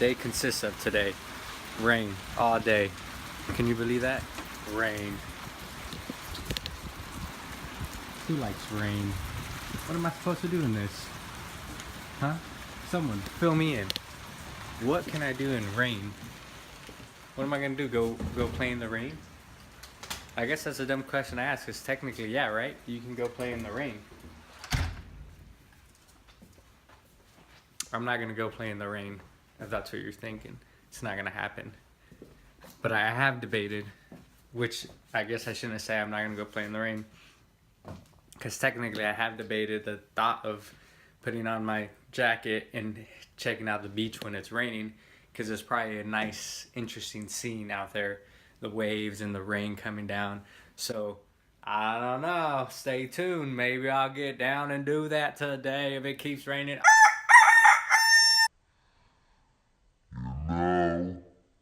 day consists of today. Rain all day. Can you believe that? Rain. Who likes rain? What am I supposed to do in this? Huh? Someone fill me in. What can I do in rain? What am I gonna do? Go play in the rain? I guess that's a dumb question to ask, because technically, yeah, right? You can go play in the rain. I'm not gonna go play in the rain, if that's what you're thinking. It's not gonna happen. But I have debated, which I guess I shouldn't say I'm not gonna go play in the rain, because technically I have debated the thought of putting on my jacket and checking out the beach when it's raining, because there's probably a nice, interesting scene out there, the waves and the rain coming down. So I don't know. Stay tuned. Maybe I'll get down and do that today if it keeps raining.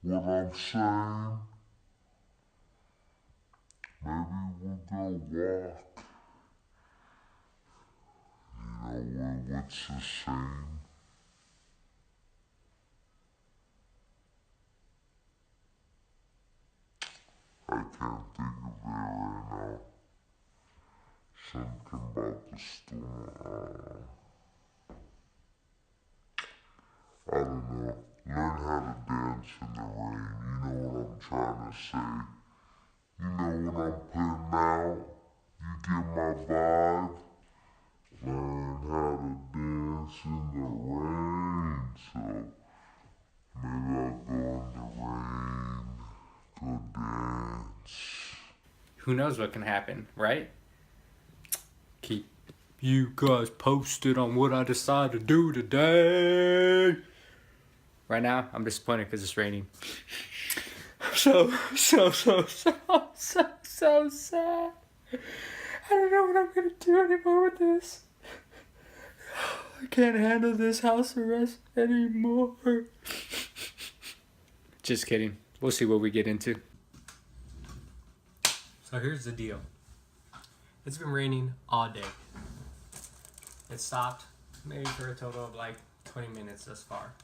You know what I'm saying? Maybe we'll go walk. You know what's the same? I can't think of it right now. Something about the storm. I don't know. Learn how to dance in the rain. You know what I'm trying to say. You know what I'm putting out. You get my vibe. Learn how to dance in the rain. So maybe I'll go in the rain. Go dance. Who knows what can happen, right? Keep you guys posted on what I decide to do today. Right now, I'm disappointed because it's raining. So sad. I don't know what I'm gonna do anymore with this. I can't handle this house arrest anymore. Just kidding. We'll see what we get into. So here's the deal. It's been raining all day. It stopped maybe for a total of like 20 minutes thus far.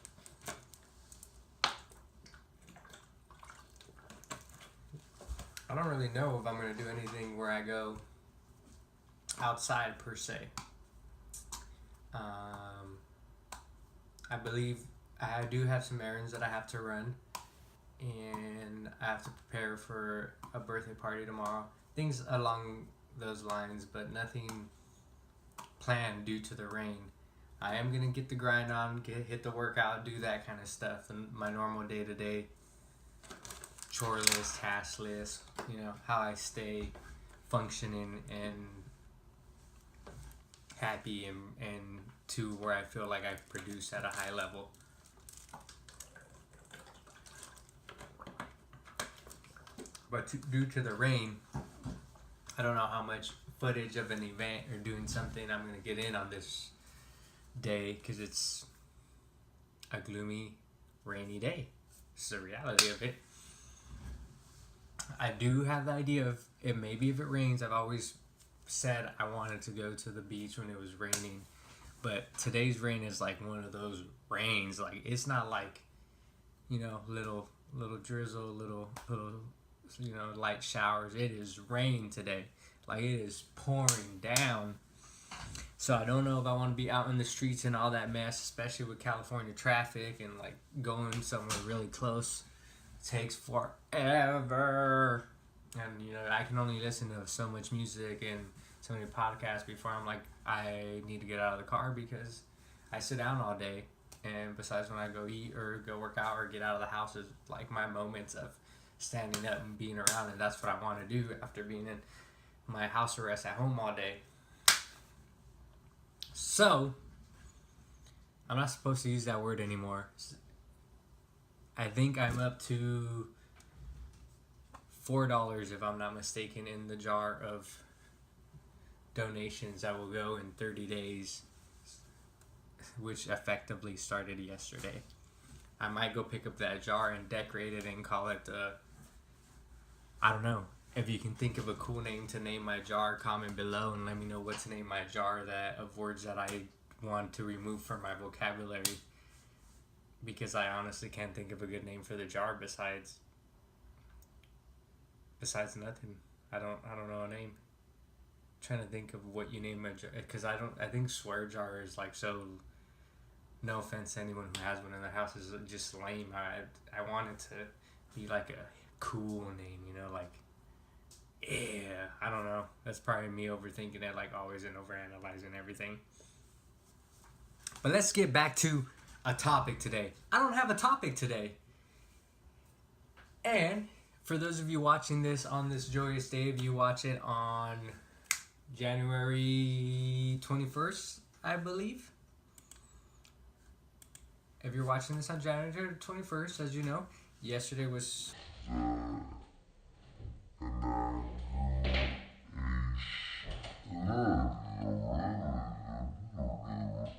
I don't really know if I'm going to do anything where I go outside per se. I believe I do have some errands that I have to run, and I have to prepare for a birthday party tomorrow. Things along those lines, but nothing planned due to the rain. I am going to get the grind on, hit the workout, do that kind of stuff, and my normal day-to-day chore list, task list, you know, how I stay functioning and happy and to where I feel like I produce at a high level. But due to the rain, I don't know how much footage of an event or doing something I'm going to get in on this day, because it's a gloomy, rainy day. It's the reality of it. I do have the idea of it. Maybe if it rains, I've always said I wanted to go to the beach when it was raining, but today's rain is like one of those rains. Like, it's not like, you know, little drizzle, little you know, light showers. It is rain today. Like, it is pouring down. So I don't know if I want to be out in the streets and all that mess, especially with California traffic and like going somewhere really close. Takes forever, and you know, I can only listen to so much music and so many podcasts before I'm like, I need to get out of the car, because I sit down all day, and besides when I go eat or go work out or get out of the house is like my moments of standing up and being around, and that's what I want to do after being in my house arrest at home all day. So I'm not supposed to use that word anymore. I think I'm up to $4, if I'm not mistaken, in the jar of donations that will go in 30 days, which effectively started yesterday. I might go pick up that jar and decorate it and call it I don't know. If you can think of a cool name to name my jar, comment below and let me know what to name my jar of words that I want to remove from my vocabulary. because I honestly can't think of a good name for the jar besides nothing. I don't know a name. Trying to think of what you name a jar, because I think swear jar is like so. No offense to anyone who has one in their house, is just lame. I want it to be like a cool name, like, yeah. I don't know. That's probably me overthinking it, like always, and overanalyzing everything. But let's get back to a topic today. I don't have a topic today. And for those of you watching this on this joyous day, if you watch it on January 21st, I believe. If you're watching this on January 21st, as you know, yesterday was... The word, you know what I'm worth,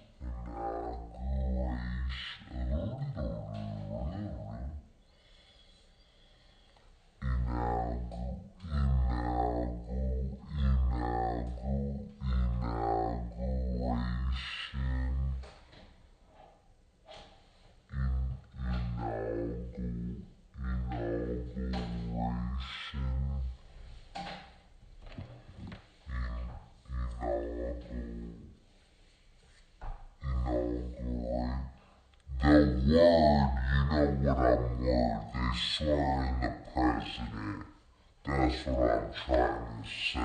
they swearing the president. That's what I'm trying to say.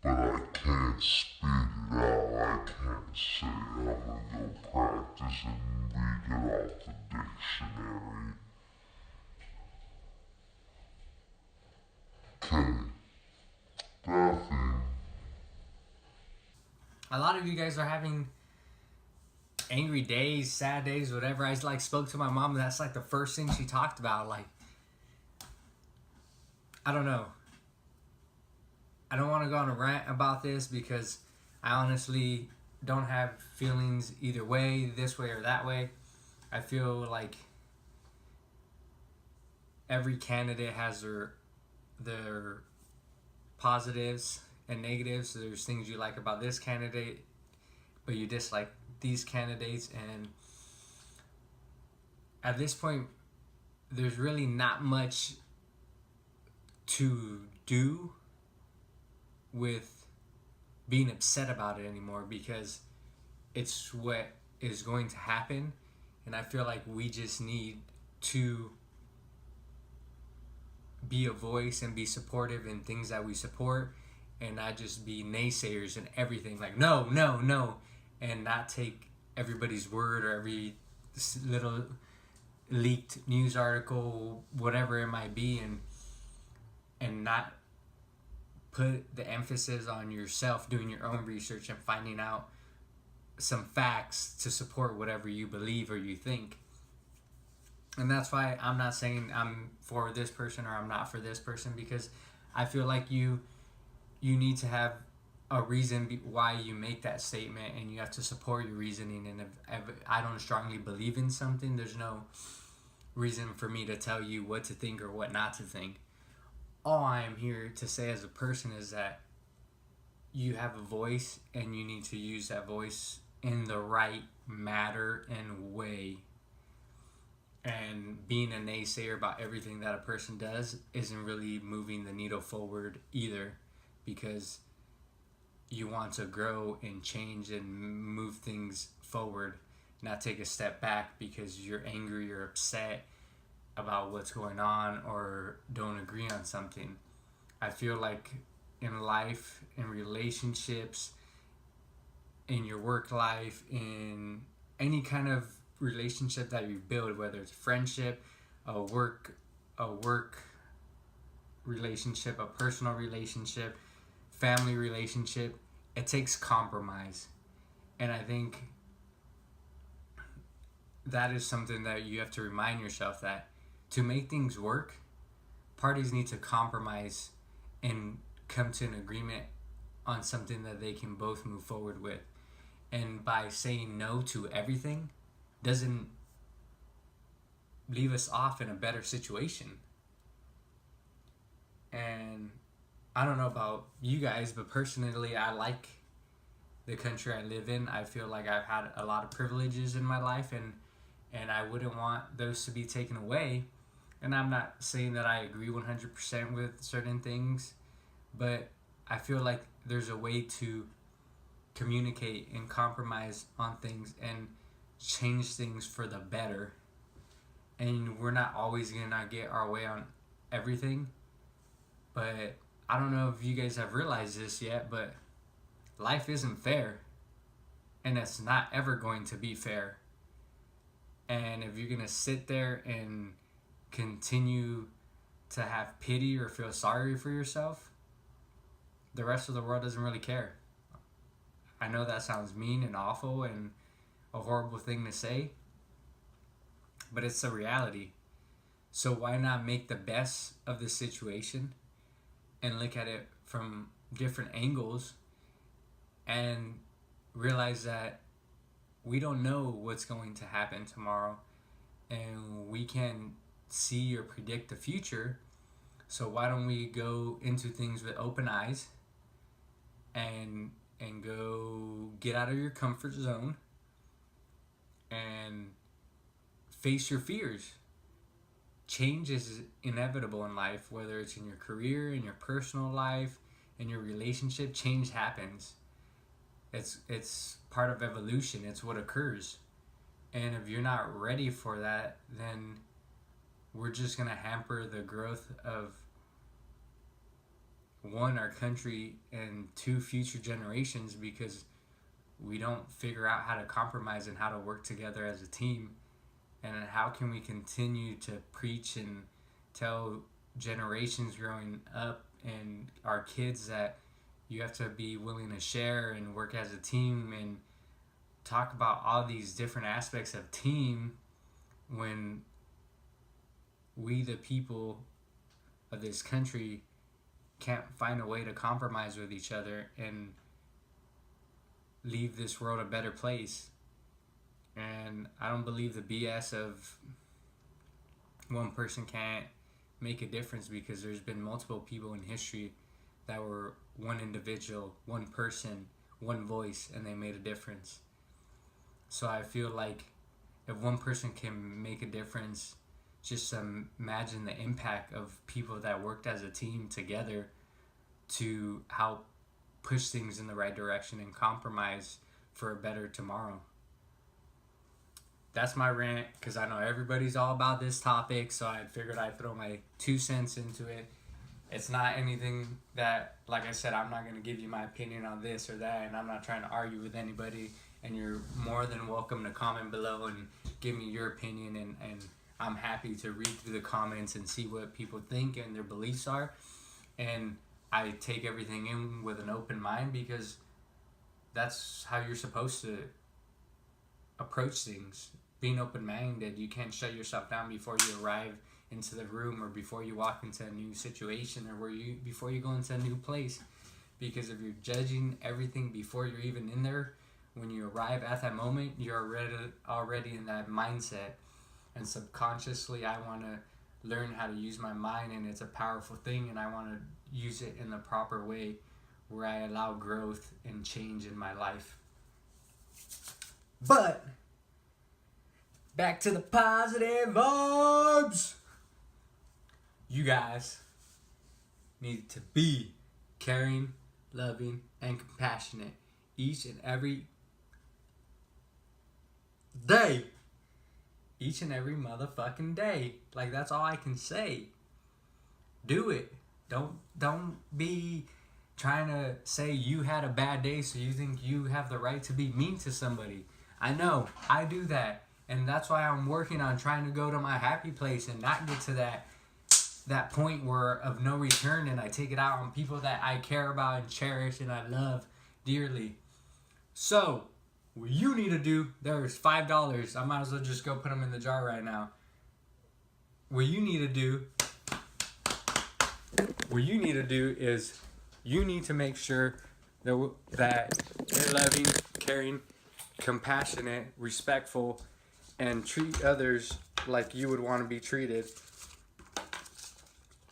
But I can't spit it out, I can't say it. I'm gonna go practice and read it off the dictionary. Okay, that thing. A lot of you guys are having angry days, sad days, whatever. I spoke to my mom, and that's like the first thing she talked about. Like, I don't know. I don't want to go on a rant about this because I honestly don't have feelings either way, this way or that way. I feel like every candidate has their positives and negatives. There's things you like about this candidate, but you dislike these candidates. And at this point, there's really not much to do with being upset about it anymore, because it's what is going to happen. And I feel like we just need to be a voice and be supportive in things that we support, and not just be naysayers and everything, like no, no, no, and not take everybody's word or every little leaked news article, whatever it might be, and not put the emphasis on yourself doing your own research and finding out some facts to support whatever you believe or you think. And that's why I'm not saying I'm for this person or I'm not for this person, because I feel like you need to have a reason why you make that statement, and you have to support your reasoning. And if I don't strongly believe in something, there's no reason for me to tell you what to think or what not to think. All I am here to say as a person is that you have a voice, and you need to use that voice in the right matter and way. And being a naysayer about everything that a person does isn't really moving the needle forward either, because you want to grow and change and move things forward, not take a step back because you're angry or upset about what's going on or don't agree on something. I feel like in life, in relationships, in your work life, in any kind of relationship that you build, whether it's friendship, a work relationship, a personal relationship, family relationship, it takes compromise. And I think that is something that you have to remind yourself, that to make things work, parties need to compromise and come to an agreement on something that they can both move forward with. And by saying no to everything doesn't leave us off in a better situation. And I don't know about you guys, but personally, I like the country I live in. I feel like I've had a lot of privileges in my life, and and I wouldn't want those to be taken away. And I'm not saying that I agree 100% with certain things, but I feel like there's a way to communicate and compromise on things and change things for the better. And we're not always gonna get our way on everything, but I don't know if you guys have realized this yet, but life isn't fair, and it's not ever going to be fair. And if you're gonna sit there and continue to have pity or feel sorry for yourself, the rest of the world doesn't really care. I know that sounds mean and awful and a horrible thing to say, but it's a reality. So why not make the best of the situation and look at it from different angles and realize that we don't know what's going to happen tomorrow, and we can see or predict the future. So why don't we go into things with open eyes and go get out of your comfort zone and face your fears. Change is inevitable in life, whether it's in your career, in your personal life, in your relationship. Change happens. It's part of evolution. It's what occurs. And if you're not ready for that, then we're just going to hamper the growth of one, our country, and two, future generations, because we don't figure out how to compromise and how to work together as a team. And how can we continue to preach and tell generations growing up and our kids that you have to be willing to share and work as a team and talk about all these different aspects of team, when we, the people of this country, can't find a way to compromise with each other and leave this world a better place. And I don't believe the BS of one person can't make a difference, because there's been multiple people in history that were one individual, one person, one voice, and they made a difference. So I feel like if one person can make a difference, just imagine the impact of people that worked as a team together to help push things in the right direction and compromise for a better tomorrow. That's my rant, because I know everybody's all about this topic, so I figured I'd throw my 2 cents into it. It's not anything that, like I said, I'm not going to give you my opinion on this or that, and I'm not trying to argue with anybody, and you're more than welcome to comment below and give me your opinion, and I'm happy to read through the comments and see what people think and their beliefs are. And I take everything in with an open mind, because that's how you're supposed to approach things. Being open-minded, you can't shut yourself down before you arrive into the room, or before you walk into a new situation, or before you go into a new place. Because if you're judging everything before you're even in there, when you arrive at that moment, you're already in that mindset. And subconsciously, I want to learn how to use my mind, and it's a powerful thing, and I want to use it in the proper way where I allow growth and change in my life. But back to the positive vibes. You guys need to be caring, loving, and compassionate each and every day. Each and every motherfucking day. Like, that's all I can say. Do it. Don't be trying to say you had a bad day so you think you have the right to be mean to somebody. I know, I do that. And that's why I'm working on trying to go to my happy place and not get to that point where of no return, and I take it out on people that I care about and cherish and I love dearly. So, what you need to do, there's $5. I might as well just go put them in the jar right now. What you need to do is you need to make sure that you're loving, caring, compassionate, respectful, and treat others like you would want to be treated,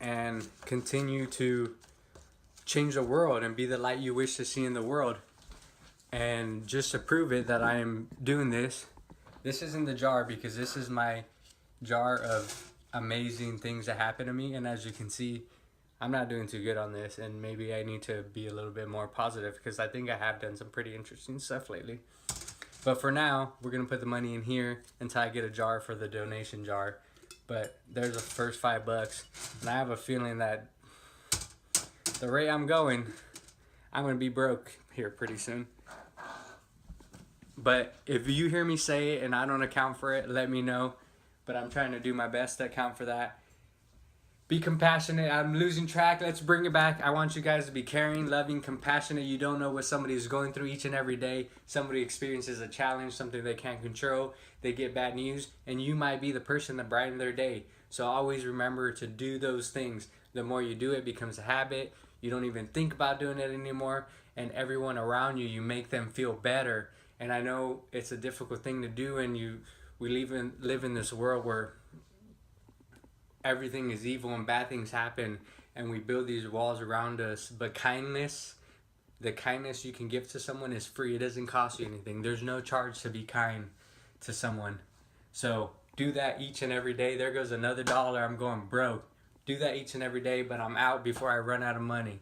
and continue to change the world and be the light you wish to see in the world. And just to prove it that I am doing this, This isn't the jar because this is my jar of amazing things that happen to me. And as you can see, I'm not doing too good on this. And maybe I need to be a little bit more positive because I think I have done some pretty interesting stuff lately. But for now, we're going to put the money in here until I get a jar for the donation jar. But there's the first $5. And I have a feeling that the rate I'm going, I'm going to be broke here pretty soon. But if you hear me say it and I don't account for it, let me know. But I'm trying to do my best to account for that. Be compassionate. I'm losing track. Let's bring it back. I want you guys to be caring, loving, compassionate. You don't know what somebody is going through each and every day. Somebody experiences a challenge, something they can't control. They get bad news, and you might be the person that brightened their day. So always remember to do those things. The more you do it, it becomes a habit. You don't even think about doing it anymore. And everyone around you, you make them feel better. And I know it's a difficult thing to do, and we live in this world where everything is evil and bad things happen, and we build these walls around us. But kindness, the kindness you can give to someone is free. It doesn't cost you anything. There's no charge to be kind to someone. So do that each and every day. There goes another $1. I'm going broke. Do that each and every day, but I'm out before I run out of money.